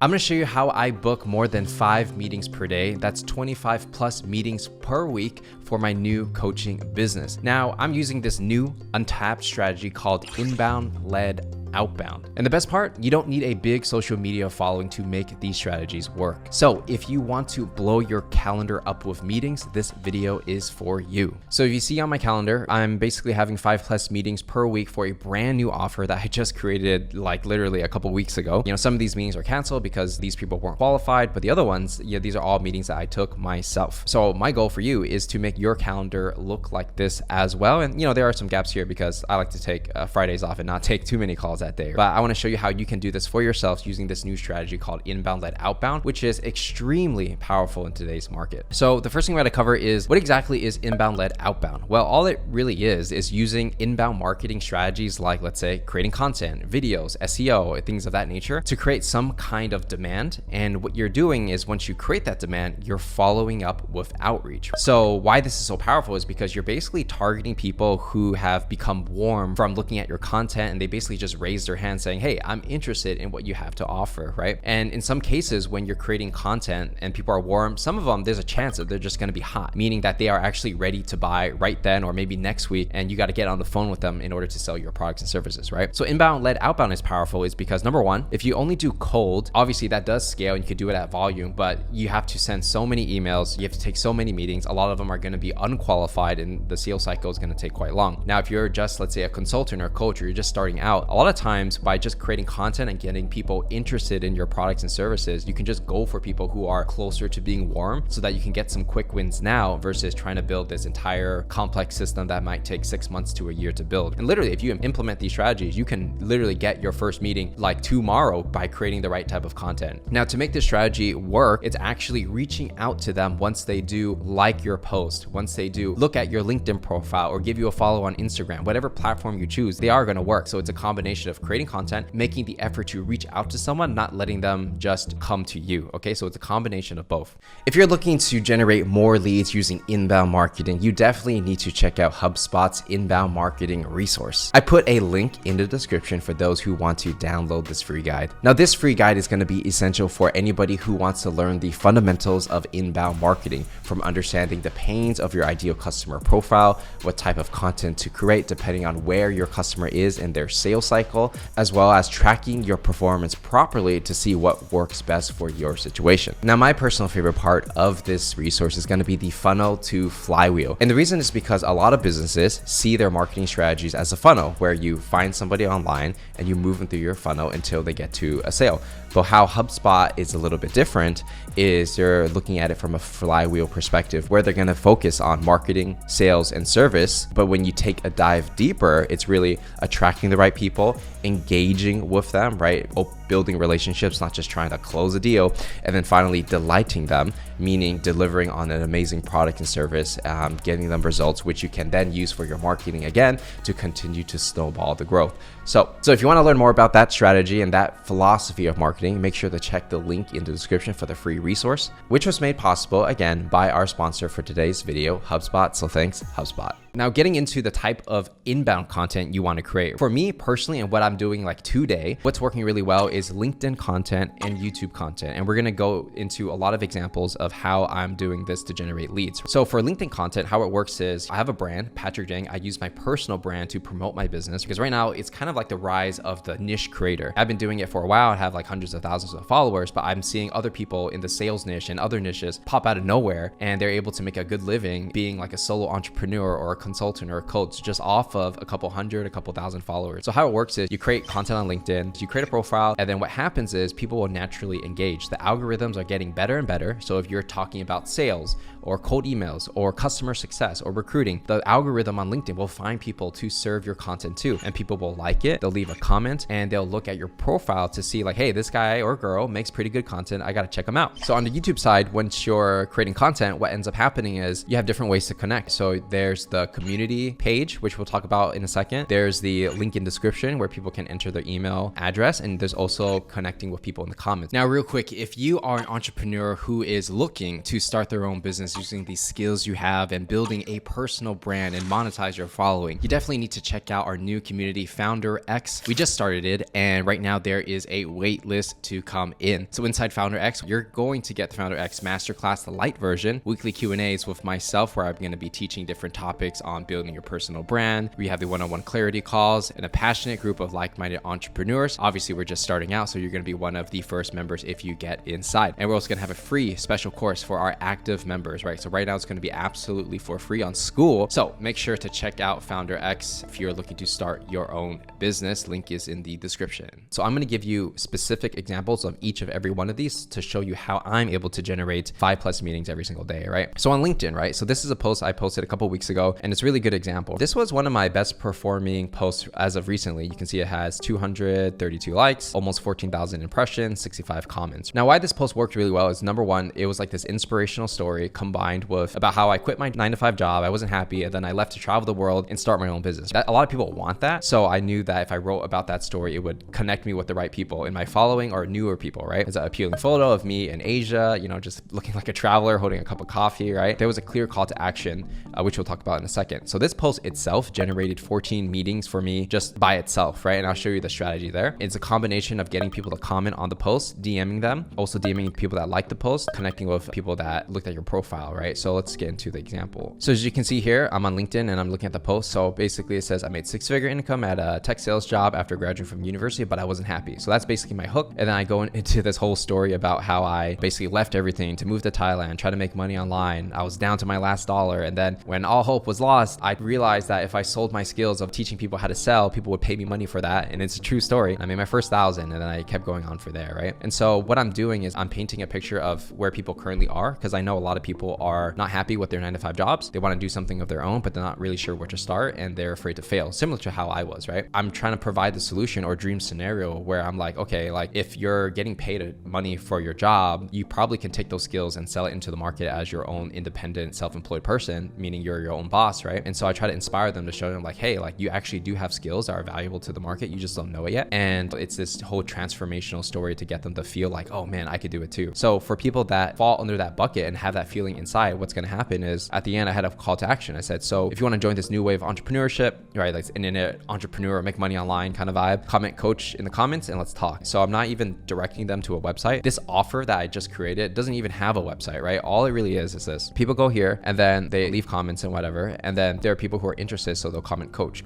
I'm going to show you how I book more than 5 meetings per day. That's 25 plus meetings per week for my new coaching business. Now, I'm using this new untapped strategy called inbound-led outbound. And the best part, you don't need a big social media following to make these strategies work. So if you want to blow your calendar up with meetings, this video is for you. So if you see on my calendar, I'm basically having 5 plus meetings per week for a brand new offer that I just created like literally a couple weeks ago. You know, some of these meetings are canceled because these people weren't qualified, but the other ones, these are all meetings that I took myself. So my goal for you is to make your calendar look like this as well. And there are some gaps here because I like to take Fridays off and not take too many calls that day. But I want to show you how you can do this for yourselves using this new strategy called inbound-led outbound, which is extremely powerful in today's market. So the first thing we're going to cover is what exactly is inbound-led outbound? Well, all it really is using inbound marketing strategies like, let's say, creating content, videos, SEO, things of that nature to create some kind of demand. And what you're doing is once you create that demand, you're following up with outreach. So why this is so powerful is because you're basically targeting people who have become warm from looking at your content, and they basically just raise their hand saying, hey, I'm interested in what you have to offer, right? And in some cases, when you're creating content and people are warm, some of them, there's a chance that they're just going to be hot, meaning that they are actually ready to buy right then or maybe next week, and you got to get on the phone with them in order to sell your products and services, right? So inbound-led outbound is powerful is because number one, if you only do cold, obviously that does scale and you could do it at volume, but you have to send so many emails, you have to take so many meetings, a lot of them are going to be unqualified and the sales cycle is going to take quite long. Now, if you're just, let's say, a consultant or a coach, or you're just starting out, a lot of times by just creating content and getting people interested in your products and services, you can just go for people who are closer to being warm so that you can get some quick wins now versus trying to build this entire complex system that might take 6 months to a year to build. And literally, if you implement these strategies, you can literally get your first meeting like tomorrow by creating the right type of content. Now, to make this strategy work, it's actually reaching out to them once they do like your post, once they do look at your LinkedIn profile or give you a follow on Instagram, whatever platform you choose, they are going to work. So it's a combination of creating content, making the effort to reach out to someone, not letting them just come to you. Okay, so it's a combination of both. If you're looking to generate more leads using inbound marketing, you definitely need to check out HubSpot's inbound marketing resource. I put a link in the description for those who want to download this free guide. Now, this free guide is going to be essential for anybody who wants to learn the fundamentals of inbound marketing, from understanding the pains of your ideal customer profile, what type of content to create depending on where your customer is in their sales cycle, as well as tracking your performance properly to see what works best for your situation. Now, my personal favorite part of this resource is going to be the funnel to flywheel. And the reason is because a lot of businesses see their marketing strategies as a funnel where you find somebody online and you move them through your funnel until they get to a sale. But how HubSpot is a little bit different is they're looking at it from a flywheel perspective where they're going to focus on marketing, sales, and service. But when you take a dive deeper, it's really attracting the right people, engaging with them, right? Building relationships, not just trying to close a deal, and then finally delighting them, meaning delivering on an amazing product and service, getting them results, which you can then use for your marketing again to continue to snowball the growth. So if you want to learn more about that strategy and that philosophy of marketing, make sure to check the link in the description for the free resource, which was made possible again by our sponsor for today's video, HubSpot. So thanks, HubSpot. Now, getting into the type of inbound content you want to create. For me personally, and what I'm doing like today, what's working really well is LinkedIn content and YouTube content. And we're going to go into a lot of examples of how I'm doing this to generate leads. So for LinkedIn content, how it works is I have a brand, Patrick Jang. I use my personal brand to promote my business because right now it's kind of like the rise of the niche creator. I've been doing it for a while. I have like hundreds of thousands of followers, but I'm seeing other people in the sales niche and other niches pop out of nowhere, and they're able to make a good living being like a solo entrepreneur or a consultant or a coach just off of a couple hundred, a couple thousand followers. So how it works is you create content on LinkedIn, you create a profile, and then what happens is people will naturally engage. The algorithms are getting better and better. So if you're talking about sales or cold emails or customer success or recruiting, the algorithm on LinkedIn will find people to serve your content to, and people will like it. They'll leave a comment and they'll look at your profile to see like, hey, this guy or girl makes pretty good content. I got to check them out. So on the YouTube side, once you're creating content, what ends up happening is you have different ways to connect. So there's the community page, which we'll talk about in a second. There's the link in description where people can enter their email address. And there's also connecting with people in the comments. Now, real quick, if you are an entrepreneur who is looking to start their own business using the skills you have and building a personal brand and monetize your following, you definitely need to check out our new community, Founder X. We just started it, and right now there is a wait list notice to come in. So inside Founder X, you're going to get the Founder X Masterclass, the light version, weekly Q&As with myself, where I'm going to be teaching different topics on building your personal brand. We have the one-on-one clarity calls and a passionate group of like-minded entrepreneurs. Obviously, we're just starting out, so you're going to be one of the first members if you get inside. And we're also going to have a free special course for our active members, right? So right now it's going to be absolutely for free on School. So make sure to check out Founder X if you're looking to start your own business. Link is in the description. So I'm going to give you specific examples of each of every one of these to show you how I'm able to generate 5+ meetings every single day, right? So on LinkedIn, right? So this is a post I posted a couple weeks ago, and it's a really good example. This was one of my best performing posts as of recently. You can see it has 232 likes, almost 14,000 impressions, 65 comments. Now, why this post worked really well is, number one, it was like this inspirational story combined with about how I quit my 9-to-5 job. I wasn't happy, and then I left to travel the world and start my own business. A lot of people want that. So I knew that if I wrote about that story, it would connect me with the right people in my following or newer people, right? It's an appealing photo of me in Asia, just looking like a traveler, holding a cup of coffee, right? There was a clear call to action, which we'll talk about in a second. So this post itself generated 14 meetings for me just by itself, right? And I'll show you the strategy there. It's a combination of getting people to comment on the post, DMing them, also DMing people that like the post, connecting with people that looked at your profile, right? So let's get into the example. So as you can see here, I'm on LinkedIn and I'm looking at the post. So basically it says I made 6-figure income at a tech sales job after graduating from university, but I wasn't happy. So that's basically my hook. And then I go into this whole story about how I basically left everything to move to Thailand, try to make money online. I was down to my last dollar. And then when all hope was lost, I realized that if I sold my skills of teaching people how to sell, people would pay me money for that. And it's a true story. I made my first 1,000 and then I kept going on for there, right? And so what I'm doing is I'm painting a picture of where people currently are, because I know a lot of people are not happy with their 9-to-5 jobs. They want to do something of their own, but they're not really sure where to start and they're afraid to fail, similar to how I was, right? I'm trying to provide the solution or dream scenario where I'm like, okay, like if you're getting paid money for your job, you probably can take those skills and sell it into the market as your own independent self-employed person, meaning you're your own boss, right? And so I try to inspire them to show them like, hey, like you actually do have skills that are valuable to the market. You just don't know it yet. And it's this whole transformational story to get them to feel like, oh man, I could do it too. So for people that fall under that bucket and have that feeling inside, what's going to happen is at the end, I had a call to action. I said, so if you want to join this new wave of entrepreneurship, right? Like internet entrepreneur, make money online kind of vibe, comment coach in the comments and let's talk. So I'm not even directing them to a website. This offer that I just created doesn't even have a website, right? All it really is this. People go here and then they leave comments and whatever. And then there are people who are interested. So they'll comment coach.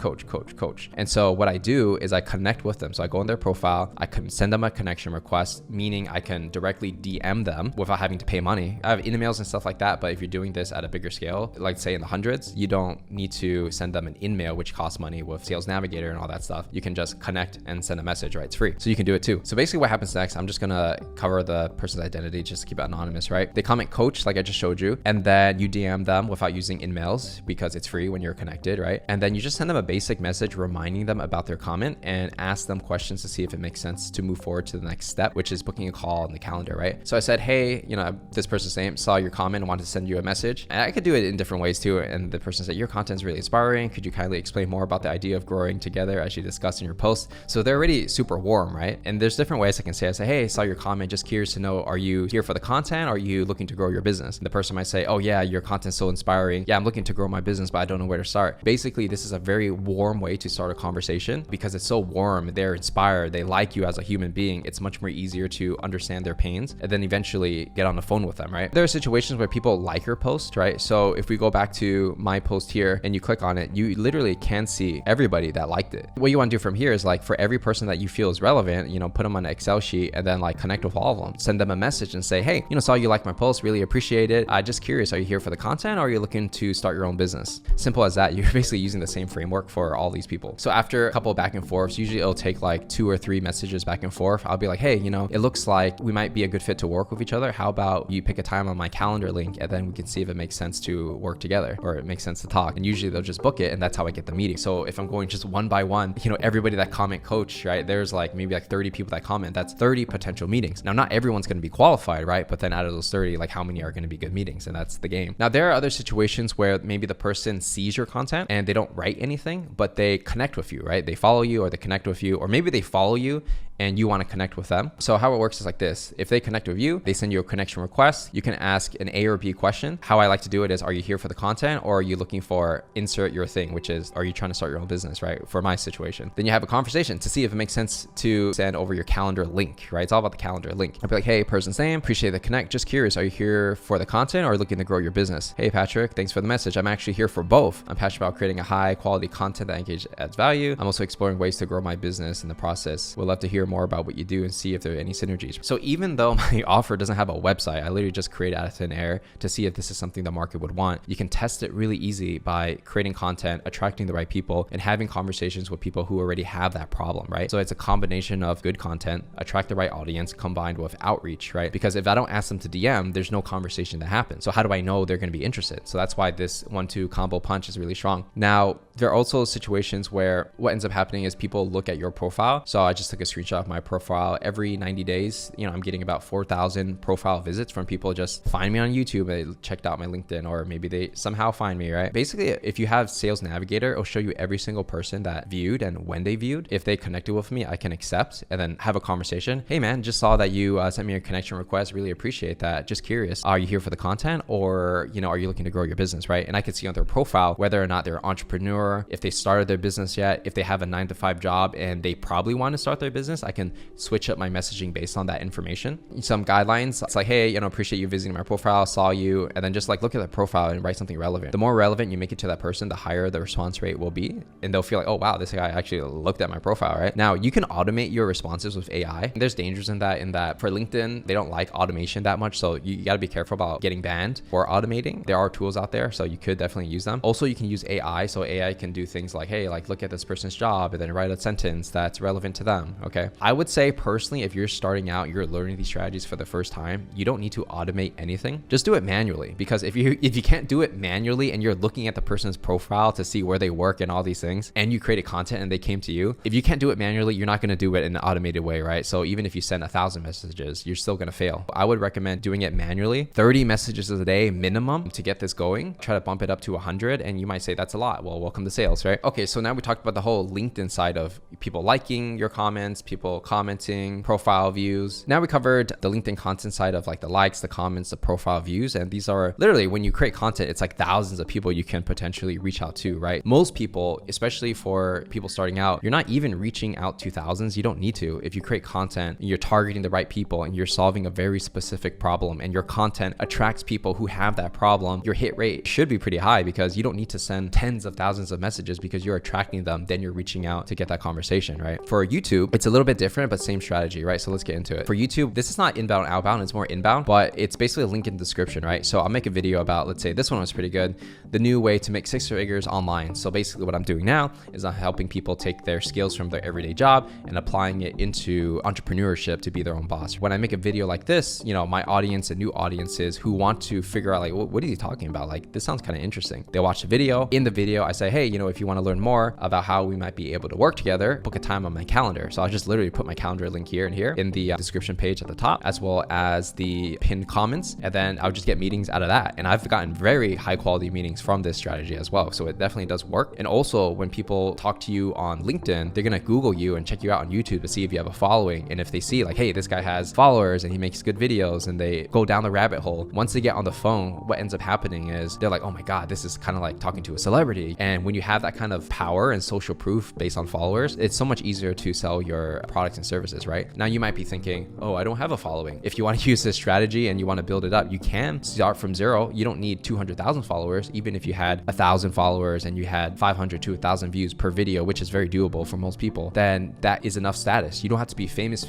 And so what I do is I connect with them. So I go on their profile, I can send them a connection request, meaning I can directly DM them without having to pay money. I have emails and stuff like that. But if you're doing this at a bigger scale, like say in the hundreds, you don't need to send them an email, which costs money with Sales Navigator and all that stuff. You can just connect and send a message, right? It's free. So you can do it too. So basically what happens next, I'm just going to cover the person's identity just to keep it anonymous, right? They comment coach, like I just showed you, and then you DM them without using emails because it's free when you're connected, right? And then you just send them a basic message reminding them about their comment and ask them questions to see if it makes sense to move forward to the next step, which is booking a call in the calendar, right? So I said, hey, this person's name, saw your comment and wanted to send you a message. And I could do it in different ways too. And the person said, your content is really inspiring. Could you kindly explain more about the idea of growing together as you discussed in your post? So they're already super warm, right? And there's different ways I can say, hey, saw your comment, just curious to know, are you here for the content? Or are you looking to grow your business? And the person might say, oh yeah, your content's so inspiring. Yeah, I'm looking to grow my business, but I don't know where to start. Basically, this is a very warm way to start a conversation because it's so warm. They're inspired. They like you as a human being. It's much more easier to understand their pains and then eventually get on the phone with them, right? There are situations where people like your post, right? So if we go back to my post here and you click on it, you literally can see everybody that liked it. What you want to do from here is like for every person that you feel is relevant, put them on an Excel sheet and then like connect with all of them. Send them a message and say, hey, saw you like my post, really appreciate it. Just curious, are you here for the content or are you looking to start your own business? Simple as that. You're basically using the same framework for all these people. So after a couple of back and forths, usually it'll take like 2 or 3 messages back and forth. I'll be like, hey, it looks like we might be a good fit to work with each other. How about you pick a time on my calendar link and then we can see if it makes sense to work together or it makes sense to talk. And usually they'll just book it and that's how I get the meeting. So if I'm going just one by one, everybody that comment coach, right? There's like maybe like 30 people that comment. That's 30 potential meetings. Now, not everyone's going to be qualified, right? But then out of those 30, like how many are going to be good meetings? And that's the game. Now, there are other situations where maybe the person sees your content and they don't write anything, but they connect with you, right? They follow you or they connect with you, or maybe they follow you and you want to connect with them. So how it works is like this. If they connect with you, they send you a connection request. You can ask an A or B question. How I like to do it is, are you here for the content, or are you looking for insert your thing, which is, are you trying to start your own business, right? For my situation. Then you have a conversation to see if it makes sense to send over your calendar link, right? It's all about the calendar link. I'll be like, hey, person's name, appreciate the connect. Just curious, are you here for the content or looking to grow your business? Hey, Patrick, thanks for the message. I'm actually here for both. I'm passionate about creating a high quality content that adds value. I'm also exploring ways to grow my business in the process. Would love to hear more about what you do and see if there are any synergies. So even though my offer doesn't have a website, I literally just create out of thin air to see if this is something the market would want. You can test it really easy by creating content, attracting the right people, and having conversations with people who already have that problem, right? So it's a combination of good content, attract the right audience, combined with outreach, right? Because if I don't ask them to DM, there's no conversation that happens. So how do I know they're going to be interested? So that's why this 1-2 combo punch is really strong. Now, there are also situations where what ends up happening is people look at your profile. So I just took a screenshot of my profile. Every 90 days, I'm getting about 4,000 profile visits from people just find me on YouTube. They checked out my LinkedIn, or maybe they somehow find me, right? Basically, if you have Sales Navigator, it'll show you every single person that viewed and when they viewed. If they connected with me, I can accept and then have a conversation. Hey man, just saw that you sent me a connection request. Really appreciate that. Just curious, are you here for the content, or are you looking to grow your business, right? And I can see on their profile whether or not they're an entrepreneur, if they started their business yet, if they have a 9-to-5 job and they probably want to start their business. I can switch up my messaging based on that information. Some guidelines, it's like, hey, appreciate you visiting my profile, saw you, and then just like look at the profile and write something relevant. The more relevant you make it to that person, the higher the response rate will be, and they'll feel like, oh wow, this guy actually looked at my profile, right? Now you can automate your responses with AI. There's dangers in that for LinkedIn, they don't like automation that much, so you got to be careful about getting banned for automating. There are tools out there, so you could definitely use them. Also, you can use AI, so AI can do things like, hey, like look at this person's job and then write a sentence that's relevant to them. Okay, I would say personally, if you're starting out, you're learning these strategies for the first time, you don't need to automate anything. Just do it manually, because if you can't do it manually and you're looking at the person's profile to see where they work and all these things, and you created content and they came to you, if you can't do it manually, you're not going to do it in an automated way, right? So even if you send 1,000 messages, you're still going to fail. I would recommend doing it manually, 30 messages a day minimum to get this going. Try to bump it up to 100, and you might say that's a lot. Well, welcome to sales, right? Okay, so now we talked about the whole LinkedIn side of people liking your comments, people commenting, profile views. Now we covered the LinkedIn content side of like the likes, the comments, the profile views, and these are literally, when you create content, it's like thousands of people you can potentially reach out to, right? Most people, especially for people starting out, you're not even reaching out to thousands. You don't need to. If you create content, you're targeting the right people and you're solving a very specific problem, and your content attracts people who have that problem, your hit rate should be pretty high, because you don't need to send tens of thousands of messages, because you're attracting them, then you're reaching out to get that conversation, right? For YouTube, it's a little bit different, but same strategy, right? So let's get into it. For YouTube, this is not inbound, outbound, it's more inbound, but it's basically a link in the description, right? So I'll make a video about, let's say this one was pretty good, the new way to make 6 figures online. So basically what I'm doing now is I'm helping people take their skills from their everyday job and applying it into entrepreneurship to be their own boss. When I make a video like this, my audience and new audiences who want to figure out like, what are you talking about? Like, this sounds kind of interesting. They'll watch the video. In the video, I say, hey, if you want to learn more about how we might be able to work together, book a time on my calendar. So I'll just literally put my calendar link here and here in the description page at the top, as well as the pinned comments. And then I'll just get meetings out of that. And I've gotten very high quality meetings from this strategy as well. So it definitely does work. And also when people talk to you on LinkedIn, they're going to Google you and check you out on YouTube to see if you have a following. And if they see like, hey, this guy has followers and he makes good videos, and they go down the rabbit hole, once they get on the phone, what ends up happening is they're like, oh my God, this is kind of like talking to a celebrity. And when you have that kind of power and social proof based on followers, it's so much easier to sell your products and services, right? Now you might be thinking, oh, I don't have a following. If you want to use this strategy and you want to build it up, you can start from zero. You don't need 200,000 followers. Even if you had 1,000 followers and you had 500 to 1,000 views per video, which is very doable for most people, then that is enough status. You don't have to be famous.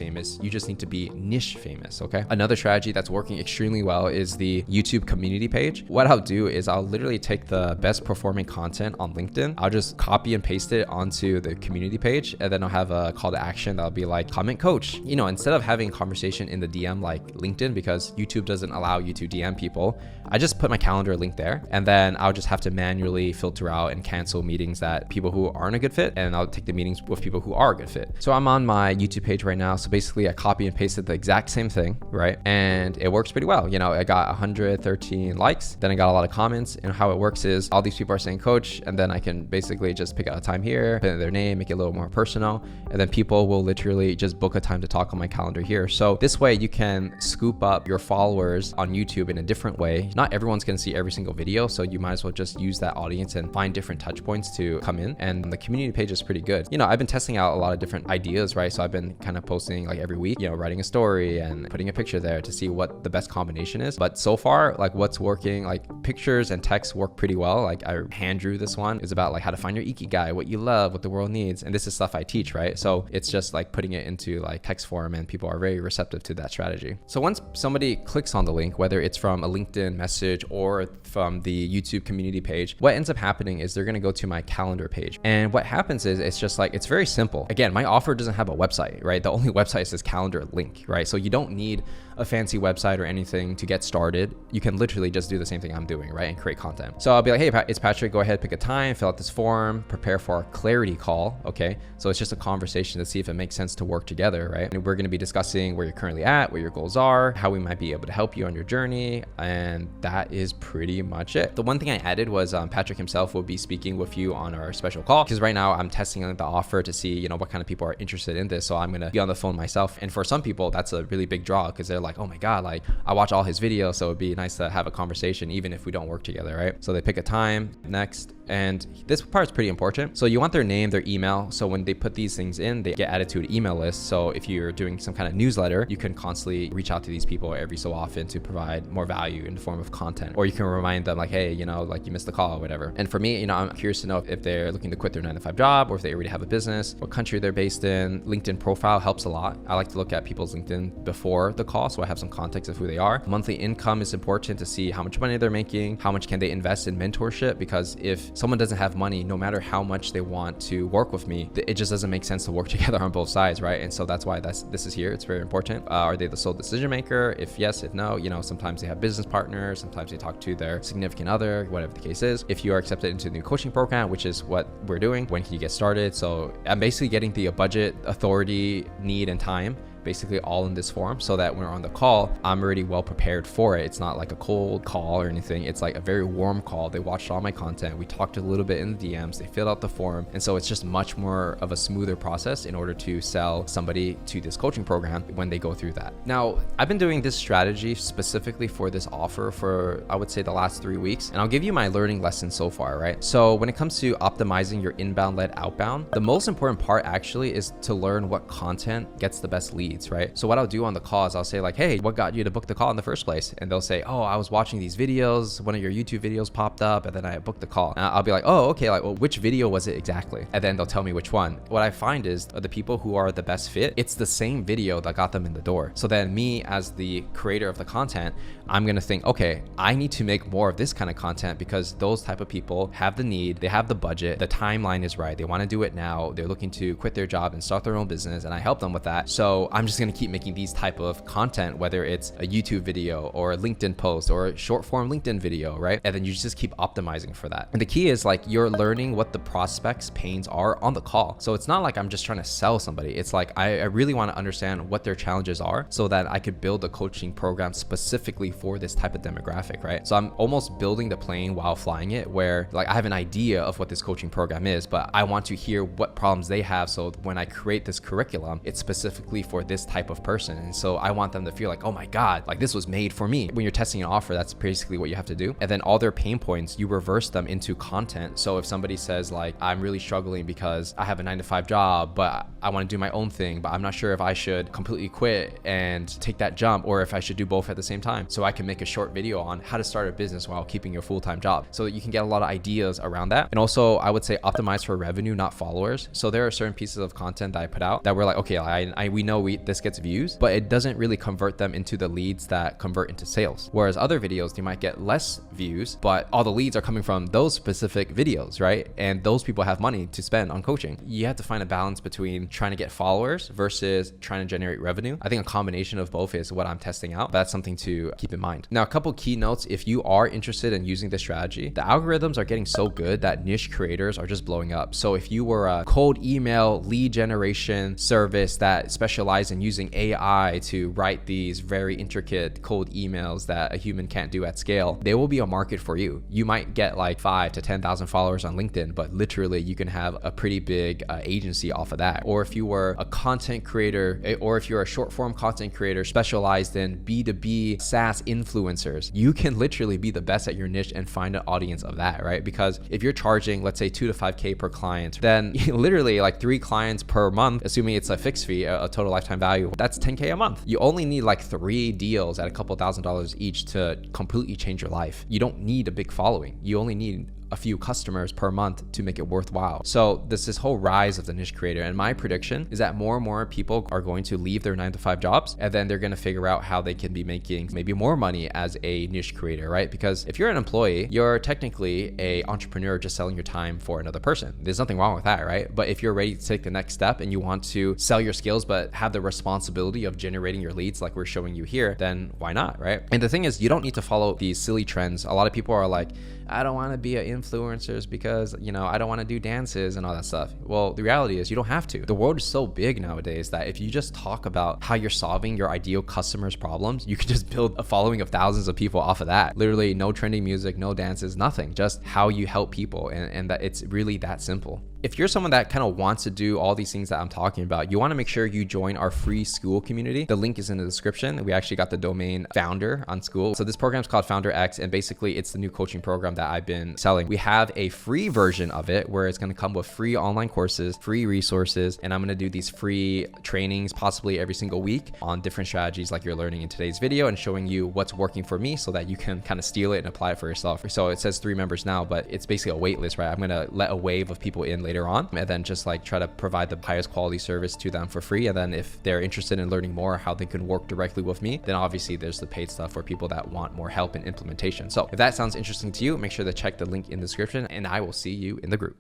You just need to be niche famous, okay? Another strategy that's working extremely well is the YouTube community page. What I'll do is I'll literally take the best performing content on LinkedIn. I'll just copy and paste it onto the community page, and then I'll have a call to action that'll be like, comment coach. Instead of having a conversation in the DM like LinkedIn, because YouTube doesn't allow you to DM people, I just put my calendar link there, and then I'll just have to manually filter out and cancel meetings that people who aren't a good fit, and I'll take the meetings with people who are a good fit. So I'm on my YouTube page right now. So basically I copy and pasted the exact same thing, right? And it works pretty well. I got 113 likes, then I got a lot of comments, and how it works is all these people are saying coach, and then I can basically just pick out a time here, put in their name, make it a little more personal, and then people will literally literally just book a time to talk on my calendar here. So this way you can scoop up your followers on YouTube in a different way. Not everyone's going to see every single video, so you might as well just use that audience and find different touch points to come in. And the community page is pretty good. I've been testing out a lot of different ideas, right? So I've been kind of posting like every week, writing a story and putting a picture there to see what the best combination is. But so far, like what's working, like pictures and text work pretty well. Like I hand drew this one. It's about like how to find your ikigai, what you love, what the world needs. And this is stuff I teach, right? So it's just like putting it into like text form, and people are very receptive to that strategy. So once somebody clicks on the link, whether it's from a LinkedIn message or from the YouTube community page, what ends up happening is they're going to go to my calendar page. And what happens is it's just like, it's very simple. Again, my offer doesn't have a website, right? The only website is this calendar link, right? So you don't need a fancy website or anything to get started. You can literally just do the same thing I'm doing, right? And create content. So I'll be like, hey, it's Patrick, go ahead, pick a time, fill out this form, prepare for our clarity call. Okay. So it's just a conversation to see if it makes sense to work together, right? And we're going to be discussing where you're currently at, what your goals are, how we might be able to help you on your journey. And that is pretty much it. The one thing I added was Patrick himself will be speaking with you on our special call, because right now I'm testing the offer to see, what kind of people are interested in this. So I'm going to be on the phone myself. And for some people, that's a really big draw, because they're like, oh my God, like I watch all his videos. So it'd be nice to have a conversation, even if we don't work together, right? So they pick a time next. And this part is pretty important. So you want their name, their email. So when they put these things in, they get added to an email list. So if you're doing some kind of newsletter, you can constantly reach out to these people every so often to provide more value in the form of content. Or you can remind them like, hey, like you missed the call or whatever. And for me, I'm curious to know if they're looking to quit their 9-to-5 job, or if they already have a business, what country they're based in. LinkedIn profile helps a lot. I like to look at people's LinkedIn before the call, so I have some context of who they are. Monthly income is important to see how much money they're making, how much can they invest in mentorship, because if someone doesn't have money, no matter how much they want to work with me, it just doesn't make sense to work together on both sides, right? And so that's why this is here. It's very important. Are they the sole decision maker? If yes, if no, sometimes they have business partners, sometimes they talk to their significant other, whatever the case is. If you are accepted into the new coaching program, which is what we're doing, when can you get started? So I'm basically getting the budget, authority, need, and time basically all in this form, so that when we're on the call, I'm already well prepared for it. It's not like a cold call or anything. It's like a very warm call. They watched all my content. We talked a little bit in the DMs. They filled out the form. And so it's just much more of a smoother process in order to sell somebody to this coaching program when they go through that. Now, I've been doing this strategy specifically for this offer for, I would say, the last 3 weeks. And I'll give you my learning lesson so far, right? So when it comes to optimizing your inbound led outbound, the most important part actually is to learn what content gets the best leads, right? So what I'll do on the call is I'll say like, hey, what got you to book the call in the first place? And they'll say, oh, I was watching these videos. One of your YouTube videos popped up, and then I booked the call. And I'll be like, oh, okay, like, well, which video was it exactly? And then they'll tell me which one. What I find is the people who are the best fit, it's the same video that got them in the door. So then me as the creator of the content, I'm going to think, okay, I need to make more of this kind of content, because those type of people have the need, they have the budget, the timeline is right. They want to do it now. They're looking to quit their job and start their own business, and I help them with that. So I'm just going to keep making these type of content, whether it's a YouTube video or a LinkedIn post or a short form LinkedIn video, right? And then you just keep optimizing for that. And the key is like you're learning what the prospect's pains are on the call. So it's not like I'm just trying to sell somebody. It's like I really want to understand what their challenges are, so that I could build a coaching program specifically for this type of demographic, right? So I'm almost building the plane while flying it, where like I have an idea of what this coaching program is, but I want to hear what problems they have. So when I create this curriculum, it's specifically for this type of person. And so I want them to feel like, oh my God, like this was made for me. When you're testing an offer, that's basically what you have to do. And then all their pain points, you reverse them into content. So if somebody says like, I'm really struggling because I have a 9-to-5 job, but I want to do my own thing, but I'm not sure if I should completely quit and take that jump, or if I should do both at the same time. So I can make a short video on how to start a business while keeping your full-time job, so that you can get a lot of ideas around that. And also I would say optimize for revenue, not followers. So there are certain pieces of content that I put out that we're like, okay, we know this gets views, but it doesn't really convert them into the leads that convert into sales. Whereas other videos, they might get less views, but all the leads are coming from those specific videos, right? And those people have money to spend on coaching. You have to find a balance between trying to get followers versus trying to generate revenue. I think a combination of both is what I'm testing out. But that's something to keep in mind. Now, a couple key notes. If you are interested in using this strategy, the algorithms are getting so good that niche creators are just blowing up. So if you were a cold email lead generation service that specializes specialize in using AI to write these very intricate cold emails that a human can't do at scale, there will be a market for you. You might get like 5 to 10,000 followers on LinkedIn, but literally you can have a pretty big agency off of that. Or if you were a content creator, or if you're a short form content creator specialized in B2B SaaS influencers, you can literally be the best at your niche and find an audience of that, right? Because if you're charging, let's say 2 to 5K per client, then literally like 3 clients per month, assuming it's a fixed fee, a total lifetime value, that's 10K a month. You only need like 3 deals at a couple $1,000s each to completely change your life. You don't need a big following. You only need a few customers per month to make it worthwhile. So this whole rise of the niche creator, and my prediction is that more and more people are going to leave their 9-to-5 jobs, and then they're going to figure out how they can be making maybe more money as a niche creator, right? Because if you're an employee, you're technically a entrepreneur just selling your time for another person. There's nothing wrong with that, right? But if you're ready to take the next step and you want to sell your skills but have the responsibility of generating your leads like we're showing you here, then why not, right? And the thing is, you don't need to follow these silly trends. A lot of people are like, I don't want to be an influencer because, I don't want to do dances and all that stuff. Well, the reality is you don't have to. The world is so big nowadays that if you just talk about how you're solving your ideal customers' problems, you can just build a following of thousands of people off of that. Literally no trending music, no dances, nothing. Just how you help people, and that it's really that simple. If you're someone that kind of wants to do all these things that I'm talking about, you want to make sure you join our free school community. The link is in the description. We actually got the domain Founder on school. So this program is called Founder X, and basically it's the new coaching program that I've been selling. We have a free version of it where it's going to come with free online courses, free resources, and I'm going to do these free trainings possibly every single week on different strategies like you're learning in today's video, and showing you what's working for me so that you can kind of steal it and apply it for yourself. So it says 3 members now, but it's basically a wait list, right? I'm going to let a wave of people in later on, and then just like try to provide the highest quality service to them for free. And then if they're interested in learning more how they can work directly with me, then obviously there's the paid stuff for people that want more help in implementation. So if that sounds interesting to you, make sure to check the link in the description, and I will see you in the group.